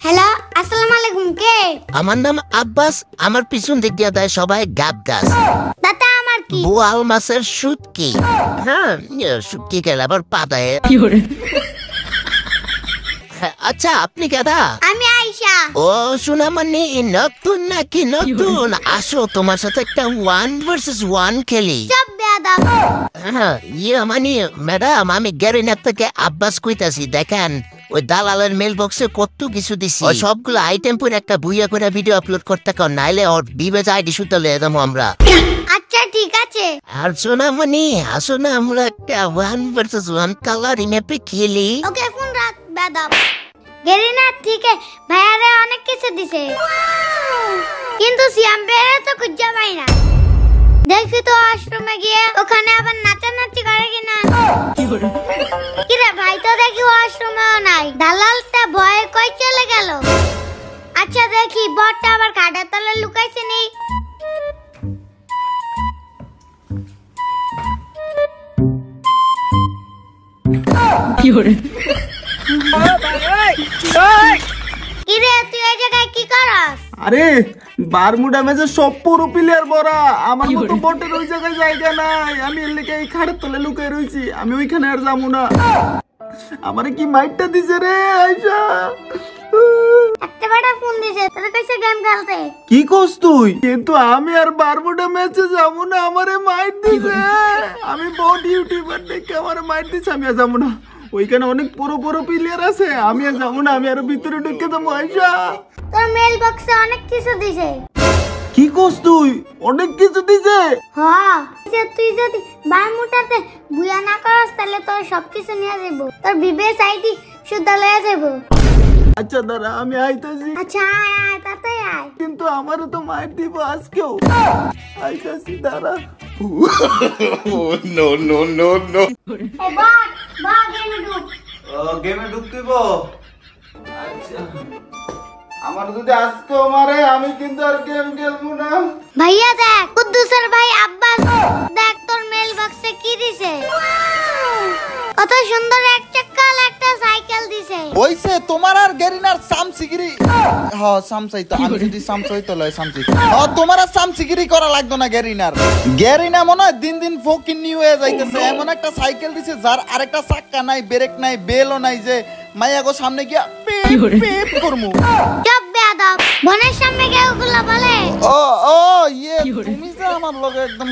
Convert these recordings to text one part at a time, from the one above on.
Hello, আসসালামু আলাইকুম। কে? আমার নাম আব্বাস। আমার পিছন দিক দিয়ে দেয় সবাই গাব গাছ। দাদা আমার কি? বোয়াল মাছের শুটকি। হ্যাঁ, শুটকি খেলে আবার পা দেয়। আচ্ছা, আপনি কেডা? আমি আয়েশা। ও সোনামণি, নতুন নাকি নতুন? আসো, তোমার সাথে একটা 1 vs 1 খেলি। সব বেয়াদব। হ্যাঁ, মানে ম্যাডাম, আমি গ্যারিনার থেকে আব্বাস কইতাছি। দেখেন, ওই দালালের মেল বক্সে কত কিছু দিছি। ওই সবগুলো আইটেম পরে একটা বুইয়া করে ভিডিও আপলোড করতে কর, নাইলে ওর বিবেজ আইডি শুতে লয়ে যাবো আমরা। আচ্ছা ঠিক আছে। আর সোনামণি, আসো না আমরা একটা 1 vs 1 কালারি ম্যাপে খেলি। ওকে, ফোন রাখ বেয়াদব। গেরিনা থেকে ভাইয়ারে অনেক কিছু দিছে, কিন্তু সিয়াম ভাইয়ারে তো খুঁজে পাই না। দেখি তো আশ্রমে গিয়ে ওখানে আবার নাচানাচি করে কিনা। কিরে ভাই, তো দেখি আশ্রমেও নাই। দালালটা ভয়ে কই চলে গেল। আচ্ছা দেখি বটটা আবার খাটের তলে লুকাইছে নি। কিরে তুই এই জায়গায় কি করস? আরে বারমুডা ম্যাচে সব পুরো প্লেয়ার ভরা, আমার মতো বটের ওই জায়গায় জায়গা নাই। আমি এর লেগে এই খাটের তলে লুকিয়ে রইছি। আমি ওইখানে আর যাবো না। আমারে কি মাইটটা দিছে রে আয়েশা। একটা বড় ফোন দিছে, তোর কাছে গেম খেলতে। কি কস তুই? কিন্তু আমি আর বারমুডা ম্যাচে যাবো না, আমারে মাইট দিছে। আমি বট ইউটিউবার দেখে আমারে মাইট দিছে, আমি আর যাবো না। ওইখানে অনেক পুরো পুরো প্লেয়ার আছে, আমি আর যাবো না। আমি আর ভিতরে ঢুকে যাবো। আয়েশা, তোর মেল বক্সে অনেক কিছু দিছে। কি কস তুই? অনেক কিছু দিছে? হ্যাঁ, তুই যদি বারমুটাতে বুয়া না করস তাহলে তোর সবকিছু নিয়ে যাব। তোর বিবেস আইডি শুদ্ধ লয়ে যাব। আচ্ছা দাঁড়া, আমি আইতাছি। আচ্ছা আয় আয়, তাতেই আয়। কিন্তু আমারও তো মাইট দিব আজকেও। আইতাছি, দাঁড়া। No, no, no, no. এ বট, বট গেমে ঢুক। গেমে ঢুকতেইব? আচ্ছা, আমার যদি আজকেও মারে আমি কিন্তু আর গেম খেলবো না। ভাইয়া দেখ, কুদ্দুসের ভাই আব্বাস, দেখ তোর মেল বক্সে কি দিছে। কত সুন্দর এক চাক্কাল একটা সাইকেল দিছে। ওইছে তোমার আর গেরিনার সামসিগিরি। হ্যাঁ সামসাই তো, আমি যদি সামসাই তো লয় সামসি। হ্যাঁ, তোমার আর সামসিগিরি করা লাগতো না গেরিনার। গেরিনা মনে হয় দিন দিন ফকির নিউ হয়ে যাইতেছে। এমন একটা সাইকেল দিছে যার আরেকটা চাক্কা নাই, ব্রেক নাই, বেলও নাই, যে মাইয়া গো সামনে গিয়া পেপ পেপ করমু। সব বেয়াদব, বোনের সামনে কেউ ওগুলা বলে। ও ও ইয়ে, তুমি যে আমার লগে একদম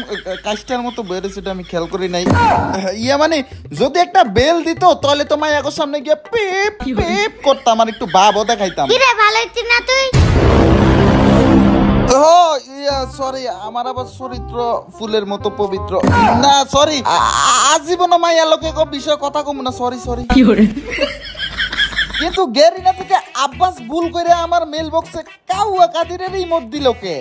কাস্টার মতো বেরেছিস, আমি খেয়াল করি নাই। ইয়া মানে যদি একটা বেল দিত তাহলে তো মাইয়া গো সামনে গিয়া পেপ পেপ করতাম, আর একটু ভাবও দেখাইতাম। কি রে, ভালো হইছিস না তুই? ও ইয়া সরি, আমার আবার চরিত্র ফুলের মতো পবিত্র না। সরি, আজীবন মাইয়া লোকে বিষয় কথা কম না। Sorry sorry. কিন্তু গেরিনা থেকে আব্বাস ভুল করে আমার মেল বক্সে কাউয়া কাদিরের ইমোট দিল কে?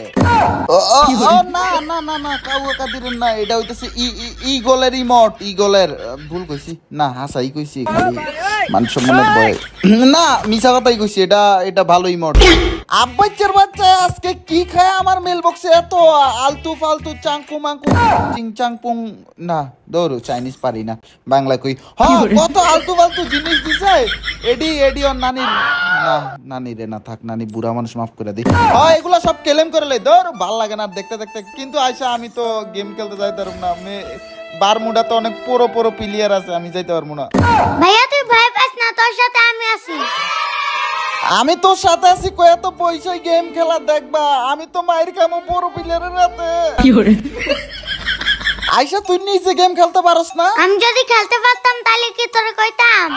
না না না না, কাউয়া কাদিরের না, এটা হইতেছে ইগলের ইমোট। ইগলের ভুল কইছি না, হাসাই কইছি, খালি মান সম্মানের ভয় না, মিছা কথাই কইছি। এটা ভালো ইমোট। আব্বাচ্চার বাচ্চা আজকে কি খায় আমার মেল বক্সে এত আলতু ফালতু চাংকু মাংকু চিং চাংপুং। না দৌড়ো, চাইনিজ পারি না, বাংলা কই। হ্যাঁ, কত আলতু ফালতু জিনিস দিছে। এডি ওর নানির, না নানি রে, না থাক, নানি বুড়া মানুষ, মাফ করে দিই। হ্যাঁ, এগুলা সব কেলেম করে লই, দৌড়, ভাল লাগে না দেখতে দেখতে। কিন্তু আয়সা, আমি তো গেম খেলতে যাইতে পারবো না। বারমুডা তো অনেক পুরো পুরো প্লেয়ার আছে, আমি যাইতে পারবো না। ভাইয়া তুই ভয় পাস না, তোর সাথে আমি আছি। আমি তোর সাথে আছি কয়ে তো পয়সায় গেম খেলা দেখবা? আমি তো মায়ের কামো বড় প্লেয়ারের রাতে। আয়সা, তুই নিজে গেম খেলতে পারস না? আমি যদি খেলতে পারতাম তাহলে কি তোরে কইতাম?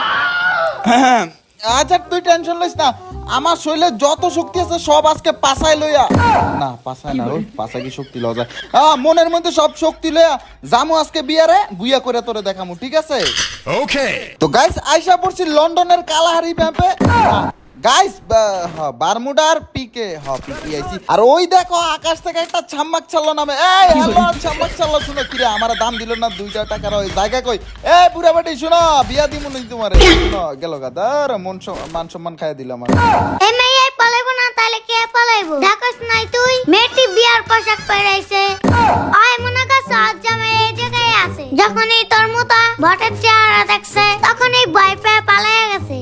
আচ্ছা তুই টেনশন লইস না, আমার শরীরে যত শক্তি আছে সব আজকে পাছায় লইয়া, না পাছায় না, ওই পাছা কি শক্তি লওয়া যায়? মনের মধ্যে সব শক্তি লইয়া জামু আজকে বিয়ারে, বুইয়া করে তোরে দেখামু, ঠিক আছে? ওকে। তো গাইস, আইসা পড়ছি লন্ডনের কালাহারি ম্যাপে। গাইস, বারমুডার পিকে, পিকে আইছি। আর ওই দেখো আকাশ থেকে একটা ছাম্মাক চাল্লো নামে। এই হ্যালো, ছাম্মাক চাল্লো। শুনো, কিরে আমার দাম দিল না 2 টাকার ওই জায়গা কই? এই বুড়া বেটি শুনো, বিয়া দিমু না তোমারে। শুনো, গেল গাদার মান সম্মান খাইয়া দিল আমার। এই মেয়ে পালাইবো না তাহলে কে পালাইবো? দেখছ নাই তুই মেয়েটি বিয়ার পোশাক পরে আইছে। আয় মনে কাছে আজ জামাই এই জায়গায় আছে। যখনই তোর মতো বটের চেহারা দেখছে তখনই ভয় পেয়ে পালিয়ে গেছে।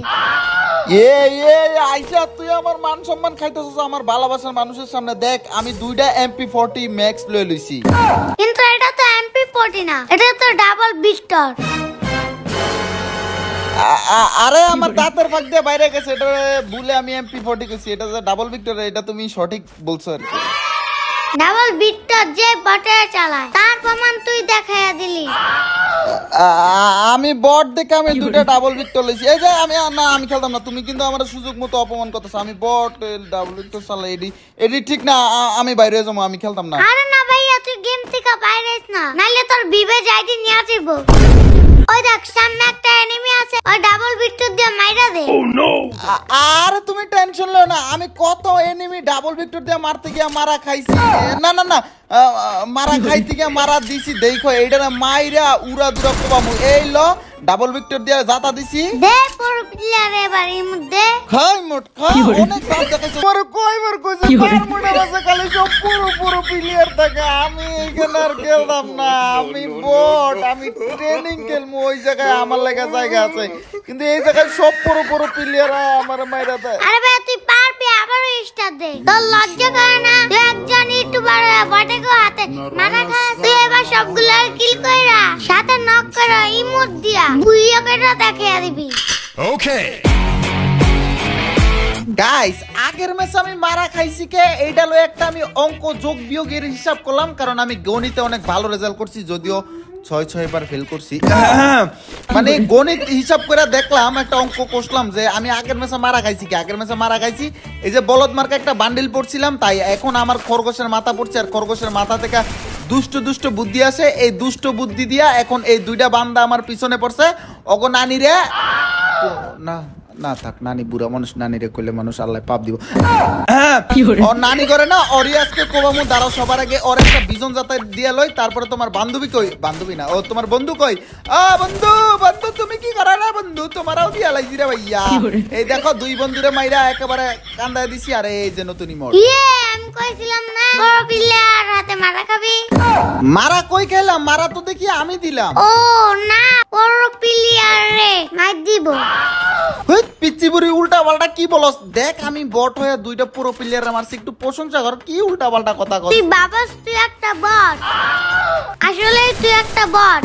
আইসা তুই আমার মান সম্মান খাইতেছিস আমার ভালোবাসার মানুষের সামনে। দেখ আমি 2টা MP40 ম্যাক্স লয়ে লইছি। কিন্তু এটা তো MP40 না, এটা তো ডাবল বিস্টার। আরে আমার দাঁতের ফাঁক দিয়ে বাইরে গেছে, এটা ভুলে আমি MP40 কইছি। এটা যে ডাবল ভিক্টর, এটা তুমি সঠিক বলছো আর কি। ডাবল বিস্টার যে বটে চালায় তার প্রমাণ তুই দেখাইয়া দিলি। আমি বট দেখে আমি 2টা ডাবল ভিক্টর লইছি। এই যে আমি খেলতাম না, তুমি কিন্তু আমার সুযোগ মতো অপমান করতেছ। আমি বট ডাবল ভিক্টর চালাই, এডি ঠিক না। আমি বাইরে যাবো, আমি খেলতাম না। আরে না ভাইয়া, তুই গেম থেকে বাইরেস না, নাইলে তোর বিবেজ আইডি নিয়ে আসিব। ওই দেখ সামনে একটা এনিমি আছে, ওই ডাবল ভিক্টর দিয়ে মাইরা দে। আরে তুমি টেনশন লও না, আমি কত এনিমি ডাবল ভিক্টর দিয়ে মারতে গিয়া মারা খাইছি। না না না, মারা খাইতে গিয়া মারা দিছি। দেখো এইটা মাইরা উড়া দুরা কোবামু। এই ল ডাবল ভিক্টর দিয়ে জাতা দিছি। দে পুরো প্লেয়ার এবার এর মধ্যে খাই মোট খাই অনেক দাম দেখাইছে। পরে কয়বার কইছে পার মোটা আছে খালি সব পুরো প্লেয়ার থাকে। আমি এইখানে আর খেলতাম না, আমি বট, আমি ট্রেনিং খেলমু। ওই জায়গায় আমার লাগা জায়গা আছে, কিন্তু এই জায়গায় সব পুরো প্লেয়ার আমার মাইরা দেয়। আরে ভাই তুই পারবি, আবার স্টার দে। তোর লজ্জা করে না? তুই একজন ইউটিউবার বটে গো হাতে মারা খাস। তুই এবার সবগুলো কিল কইরা সাথে নক করা ইমোট দিয়া বুইয়া কইরা দেখিয়ে দিবি। ওকে গাইস, আগের ম্যাচে আমি মারা খাইছি কে এইটা লয় একটা আমি অঙ্ক যোগ বিয়োগের হিসাব করলাম, কারণ আমি গণিতে অনেক ভালো রেজাল্ট করছি, যদিও 6 বার ফেল করছি। মানে গণিত হিসাব করে দেখলাম, একটা অঙ্ক কষলাম যে আমি আগের ম্যাচে মারা খাইছি কে। আগের ম্যাচে মারা খাইছি এই যে বলদ মার্কা একটা বান্ডিল পড়ছিলাম, তাই এখন আমার খরগোশের মাথা পড়ছে। আর খরগোশের মাথা থেকে দুষ্ট বুদ্ধি আসে। এই দুষ্ট বুদ্ধি দিয়া এখন এই 2টা বান্দা আমার পিছনে পড়ছে। অগো নানি রে, না না থাক, নানি বুড়া মানুষ, নানি রে কইলে মানুষ আল্লাহ পাপ দিব। ওর নানি করে না, অরিয়াসকে কোবামু। দাঁড়াও, সবার আগে ওর একটা বিজন যাতায়াত দিয়ে লই, তারপরে তোমার বান্ধবী কই, বান্ধবী না, ও তোমার বন্ধু কই। বন্ধু তুমি কি করা না বন্ধু, তোমারও দিয়া লাইছি রে ভাইয়া। এই দেখো 2 বন্ধুরে মাইরা একেবারে কান্দায় দিছি। আর এই যে নতুন ইমোট। আমি কইছিলাম না বড় প্লেয়ার হাতে মারা খাবি। মারা কই খেলাম, মারা তো দেখি আমি দিলাম। ও না, বড় প্লেয়ার রে মার দিব। পিচ্চি বুড়ি উল্টা পাল্টা কি বলস? দেখ আমি বট হয়ে 2টা পুরো প্লেয়ার মারছি, একটু প্রশংসা কর। কি উল্টা পাল্টা কথা কর তুই? বাবাস তুই একটা বট, আসলে তুই একটা বট।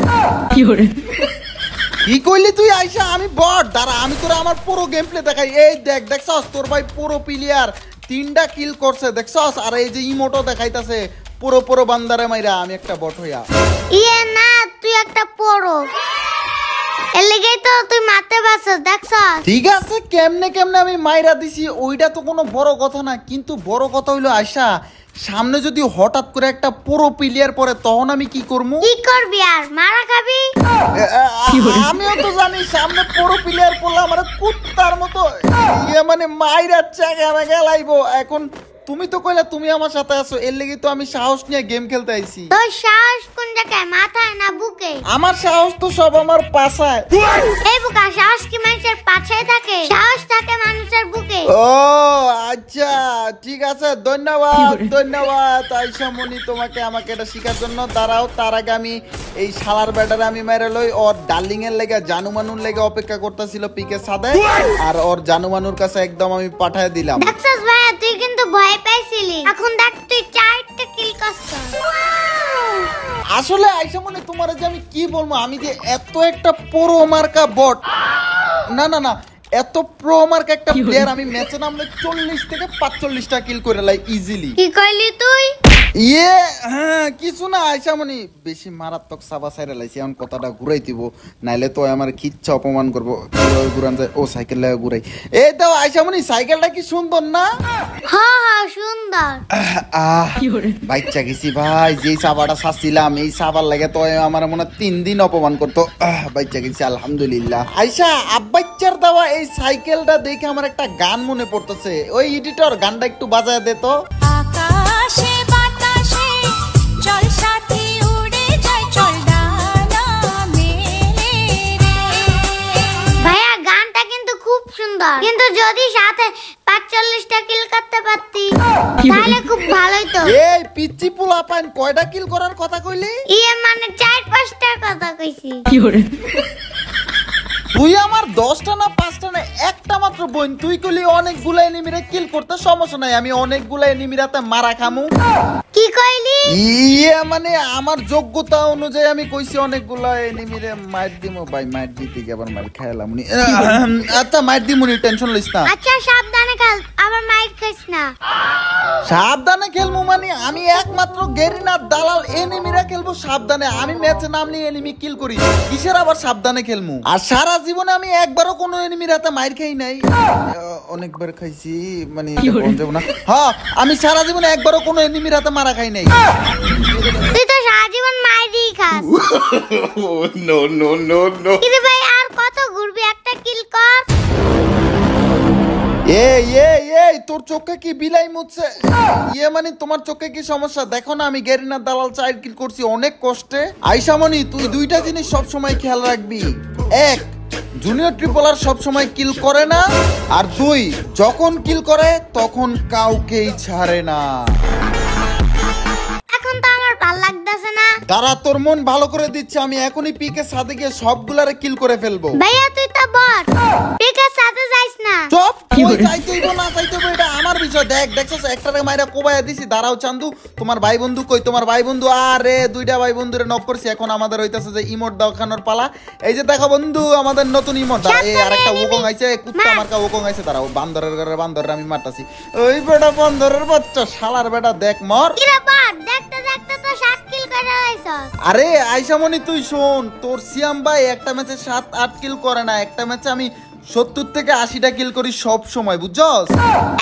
কি কইলি তুই আইসা? আমি বট? দাঁড়া আমি তোরা আমার পুরো গেম প্লে দেখাই। এই দেখছস তোর ভাই পুরো প্লেয়ার 3টা কিল করছে, দেখছস? আর এই যে ইমোটো দেখাইতাছে পুরো বান্দারে মাইরা আমি একটা বট হইয়া। না, তুই একটা পড়ো, এর লেগেই তো তুই মারতে পারছিস, দেখছস? ঠিক আছে, কেমনে আমি মাইরা দিছি ওইটা তো কোনো বড় কথা না, কিন্তু বড় কথা হইলো আয়শা, সামনে যদি হঠাৎ করে একটা পুরো প্লেয়ার পড়ে তখন আমি কি করবো? কি করবি আর মারা খাবি? আমিও তো জানি সামনে পুরো প্লেয়ার পড়লে আমার কুত্তার মতো মানে মাইরা চাগা গেলাইবো। এখন তুমি তো কইলা তুমি আমার সাথে আছো, এর লাগি তো আমি সাহস নিয়ে গেম খেলতে আইছি। তোর সাহস কোন জায়গায়, মাথায় না বুকে? আমার সাহস তো সব আমার পাছায়। এই বুকা, সাহস কি মানুষের পাছায় থাকে? সাহস থাকে মানুষের বুকে। ও আচ্ছা ঠিক আছে, ধন্যবাদ আয়শা মনি তোমাকে আমাকে এটা শেখার জন্য। দাঁড়াও, তার আগে আমি এই শালার ব্যাটারে আমি মেরে লই। ওর ডার্লিং এর লেগে জানুমানুর লেগে অপেক্ষা করতেছিল পিকে সাথে, আর ওর জানুমানুর কাছে একদম আমি পাঠায় দিলাম। দেখছস ভাই, তুই কিন্তু ভয় পাইছিলি, এখন দেখ তুই 4টা কিল করছিস। আসলে আয়শা মনি তোমার যে আমি কি বলবো, আমি যে এত একটা পুরো মার্কা বট, না এত প্রো মার্ক একটা প্লেয়ার, আমি ম্যাচে নামলে 40 থেকে 45টা কিল করে লাই ইজিলি। কি কইলি তুই? হ্যাঁ কিছু না আয়শা মনি, বেশি মারাত্মক সাবা সাইরা লাইছি। এখন কথাটা ঘুরাই দিব, নাইলে তো আমার খিচ্ছা অপমান করবো। ঘুরান যায়, ও সাইকেল লাগে ঘুরাই। এই দাও আয়শা মনি, সাইকেলটা কি সুন্দর না? হ্যাঁ সুন্দর। বাইচ্চা গেছি ভাই, যেই সাবাটা ছাড়ছিলাম এই সাবার লাগে তো আমার মনে 3 দিন অপমান করতো। বাইচ্চা গেছি আলহামদুলিল্লাহ। আয়শা আব্বাচ্চার দেওয়া এই সাইকেলটা দেখে আমার একটা গান মনে পড়তেছে। ওই এডিটর গানটা একটু বাজায় দে তো। আকাশে বাতাসে চল সাথী উড়ে যায়, চল ডানা মেলে রে। ভাইয়া গানটা কিন্তু খুব সুন্দর, কিন্তু যদি সাথে 5 45টা কিল করতে পারতি তাহলে খুব ভালোই তো। এই পিচ্চি পোলা পাইন কয়টা কিল করার কথা কইলি? ইয়ে মানে 4-5টার কথা কইছি। তুই আমার 10টা না 5টা না একটা মাত্র বোন, তুই কইলি অনেকগুলা এনিমিরে কিল করতে সমস্যা নাই, আমি অনেকগুলা এনিমিরাতে মারা খামু। কি কইলি? ইয়ে মানে আমার যোগ্যতা অনুযায়ী আমি কইছি অনেকগুলা এনিমিরে মার দিমু ভাই, মার দিতে কি আবার মার খাইলাম নি। আচ্ছা মার দিমুনি, টেনশন লইস না। আচ্ছা সাবধানে খেল, আবার মাইর খাইস না। সাবধানে খেলবো মানে আমি একমাত্র গেরিনা দালাল এনিমিরা খেলবো সাবধানে, আমি ম্যাচে নামলে এনিমি কিল করি, কিসের আবার সাবধানে খেলবো? আর সারা জীবনে আমি একবারও কোনো এনিমির হাতে মাইর খাই নাই। অনেকবার খাইছি মানে যাব না। হ্যাঁ আমি সারা জীবনে একবারও কোনো এনিমির হাতে মারা খাই নাই। তুই তো সারা জীবন মাইরই খাস। No no no no. কিরে ভাই আর কত ঘুরবি, একটা কিল কর। এই তোর চোখে কি বিলাই মুছছে? ইয়ে মানে তোমার চোখে কি সমস্যা? দেখো না আমি গেরিনা দালাল 4 কিল করছি অনেক কষ্টে। আইসামনি তুই দুইটা জিনিস সব সময় খেয়াল রাখবি, এক জুনিয়র ট্রিপলার সব সময় কিল করে না, আর 2 যখন কিল করে তখন কাউকেই ছাড়ে না। এখন তো আমার ভাল লাগতেছে না। দাঁড়া তোর মন ভালো করে দিচ্ছে, আমি এখনই পিকে সাথে গিয়ে সবগুলারে কিল করে ফেলবো। ভাইয়া তুই তো বট, পিকের সাথে যাইস না। চুপ, কই চাইতেইবো না চাইতেইবো এটা আমার বিষয়। দেখছস একটারে মাইরা কোবাইয়া দিছি। দাঁড়াও চান্দু, তোমার ভাই বন্ধু কই? তোমার ভাই বন্ধু আরে 2টা ভাই বন্ধুরে নক করছি, এখন আমাদের হইতাছে যে ইমোট দেখানোর পালা। এই যে দেখো বন্ধু আমাদের নতুন ইমোট। এই আরেকটা ওকং আইছে, কুত্তা মার্কা ওকং আইছে। দাঁড়াও বান্দরের ঘরে বান্দরের আমি মারতাছি। ওই বেটা বান্দরের বাচ্চা শালার বেটা দেখ মর। কিরে বট, দেখতে দেখতে তো 7 কিল করে আইছস। আরে আইসামনি তুই শোন, তোর সিয়াম ভাই একটা ম্যাচে 7-8 কিল করে না, একটা ম্যাচে আমি 70 থেকে 80টা কিল করি সব সময়, বুঝছস?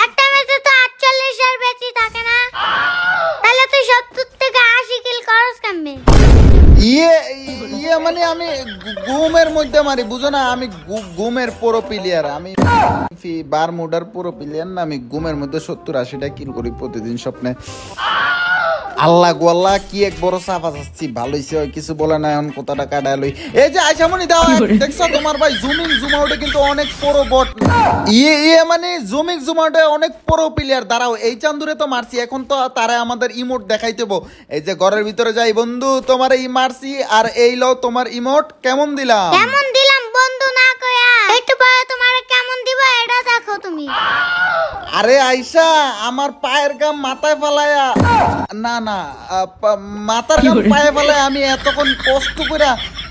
একটা ম্যাচে তো 48 এর বেশি থাকে না, তাহলে তুই 70 থেকে 80 কিল করস কেমনে? ইয়ে মানে আমি ঘুমের মধ্যে মারি, বুঝো না? আমি ঘুমের পুরো প্লেয়ার, আমি বারমুডার পুরো প্লেয়ার না, আমি ঘুমের মধ্যে 70-80টা কিল করি প্রতিদিন স্বপ্নে। আল্লাহ গো আল্লাহ, কি এক বড় সাফা যাচ্ছি, ভালো হইছে কিছু বলে না, এখন কথাটা কাটায় লই। এই যে আইসামনি দাও, দেখছো তোমার ভাই জুমিং জুম আউটে কিন্তু অনেক বড় বট। ইয়ে মানে জুমিং জুম আউটে অনেক বড় প্লেয়ার। দাঁড়াও এই চান্দুরে তো মারছি, এখন তো তারা আমাদের ইমোট দেখাইতেবো। এই যে ঘরের ভিতরে যাই, বন্ধু তোমার এই মারছি, আর এই লও তোমার ইমোট। কেমন দিলাম? কেমন দিলাম বন্ধু না কইয়া, একটু পরে তোমারে কেমন দিব এটা দেখো তুমি। আরে আইসা আমার পায়ের গাম মাথায় ফালায়া, না না মাথার গাম পায়ে ফালায় আমি এতক্ষণ কষ্ট করে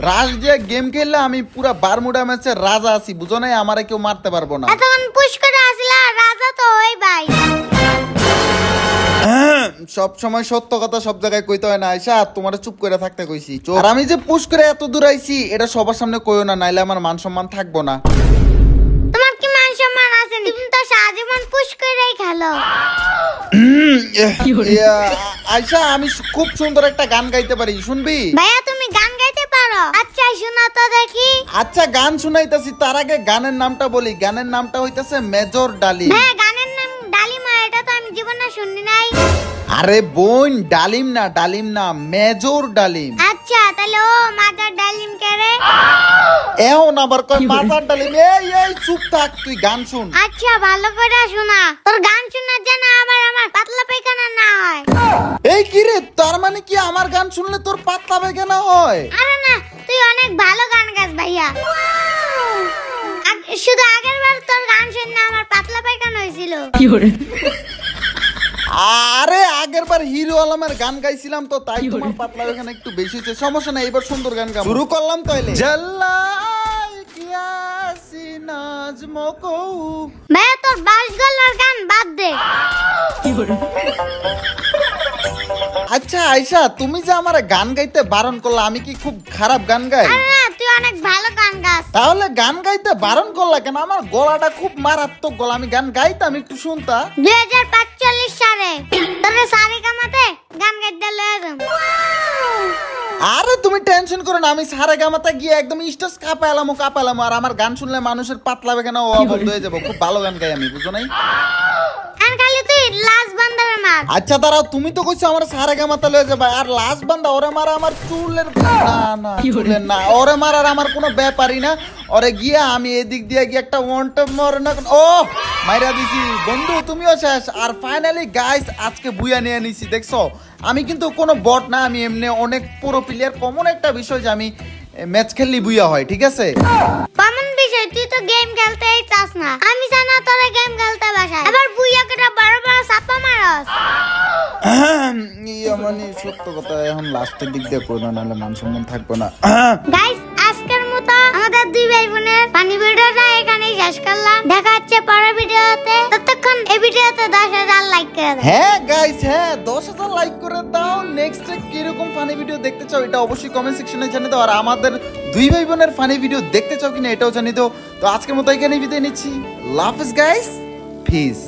রাশ দিয়ে গেম খেললে আমি পুরা বারমুডা ম্যাচের রাজা আছি, বুঝো না? আমারে কেউ মারতে পারবো না। এতক্ষণ পুশ করে আসিলা, রাজা তো ওই ভাই। সব সময় সত্য কথা সব জায়গায় কইতে হয় না আয়শা, তোমারে চুপ করে থাকতে কইছি। আর আমি যে পুশ করে এত দূর আইছি এটা সবার সামনে কইও না, নাইলে আমার মান সম্মান থাকবো না। তোমার কি মান সম্মান আছে? তুমি তো সারাজীবন পুশ করেই খেলো। আয়শা আমি খুব সুন্দর একটা গান গাইতে পারি, শুনবি? ভাইয়া তুমি গান গাইতে পারো? আচ্ছা শোনা তো দেখি। আচ্ছা গান শুনাইতাছি, তার আগে গানের নামটা বলি। গানের নামটা হইতাছে মেজর ডালিম। হ্যাঁ গানের নাম ডালিম, এটা তো আমি জীবনে শুনি নাই। আরে বোন ডালিম না, ডালিম না, মেজর ডালিম। আচ্ছা তাহলে ও মাদার ডালিম কেরে? এখন আবার কই মাদার ডালিম? এই চুপ থাক, তুই গান শুন। আচ্ছা ভালো করে শোনা, তোর গান শোনার জন্য আমার পাতলা পায়খানা না হয়। এই কি রে, তার মানে কি আমার গান শুনলে তোর পাতলা পায়খানা হয়? আরে না, তুই অনেক ভালো গান গাস ভাইয়া। শুধু আগের বার তোর গান শুনে আমার পাতলা পায়খানা হয়েছিল। আরে আগের বার হিরো আলমের গান গাইছিলাম তো, তাই তোমার পাতলা পায়খানা একটু বেশি হয়েছে। সমস্যা নাই, এবার সুন্দর গান গাবো। শুরু করলাম তাইলে। জাল্লাল কিয়াসি নাজমকো। ভাইয়া তোর 22 গলার গান বাদ দে। আচ্ছা আয়শা, তুমি যে আমার গান গাইতে বারণ করলা, আমি কি খুব খারাপ গান গাই? আরে না, তুই অনেক ভালো গান গাস। তাহলে গান গাইতে বারণ করলা কেন? আমার গলাটা খুব মারাত্মক গলা, আমি গান গাইতাম, একটু শুনতা। 2045 সালে তোর সারেগামাতে গান গাইতে লয়ে যাম। আরে তুমি টেনশন করো না, আমি সারেগামাতে গিয়ে একদম স্টেজ কাঁপালাম, আর আমার গান শুনলে মানুষের পাতলা পায়খানা বন্ধ হয়ে যাবো। খুব ভালো গান গাই আমি, বুঝো নাই? এন খালি তুই লাস্ট বান্দারে মার। আচ্ছা দাঁড়াও, তুমি তো কইছো আমার সারেগামা তালে হয়ে যাবে, আর লাস্ট বান্দা ওরে মারা আমার চুলের না চুলের না, ওরে মারার আমার কোনো ব্যাপারই না। ওরে গিয়া আমি এদিক দিয়ে গিয়ে একটা ওয়ান টপ মার না, ও মাইরা দিছি বন্ধু, তুমিও শেষ। আর ফাইনালি গাইস আজকে বুয়া নিয়ে নিছি, দেখছো আমি কিন্তু কোনো বট না, আমি এমনি অনেক পুরো প্লেয়ার। কমন একটা বিষয় যে আমি ম্যাচ খেললি বুয়া হয়, ঠিক আছে? কমন বিষয়, তুই তো গেম খেলতেই চাস না, আমি জানা তোরে গেম খেলতে বাসায়, এবার বুইয়া কেটা বড় বড় চাপা মারস। ইয়া মানে সত্য কথা, এখন লাস্টের দিক দিয়ে কই না, নাহলে মান সম্মান থাকবে না। গাইস আজকের মতো আমাদের দুই ভাই বোনের ফানি ভিডিওটা এখানেই শেষ করলাম, দেখা হচ্ছে পরের ভিডিওতে, ততক্ষণ এই ভিডিওতে 10,000 লাইক করে দাও। হ্যাঁ গাইস, হ্যাঁ 10,000 লাইক করে দাও। নেক্সট কিরকম ফানি ভিডিও দেখতে চাও এটা অবশ্যই কমেন্ট সেকশনে জানিয়ে দাও, আর আমাদের দুই ভাই বোনের ফানি ভিডিও দেখতে চাও কিনা এটাও জানিয়ে দাও। তো আজকের মতো এখানেই বিদায় নিচ্ছি, লাভ ইজ গাইস, পিস।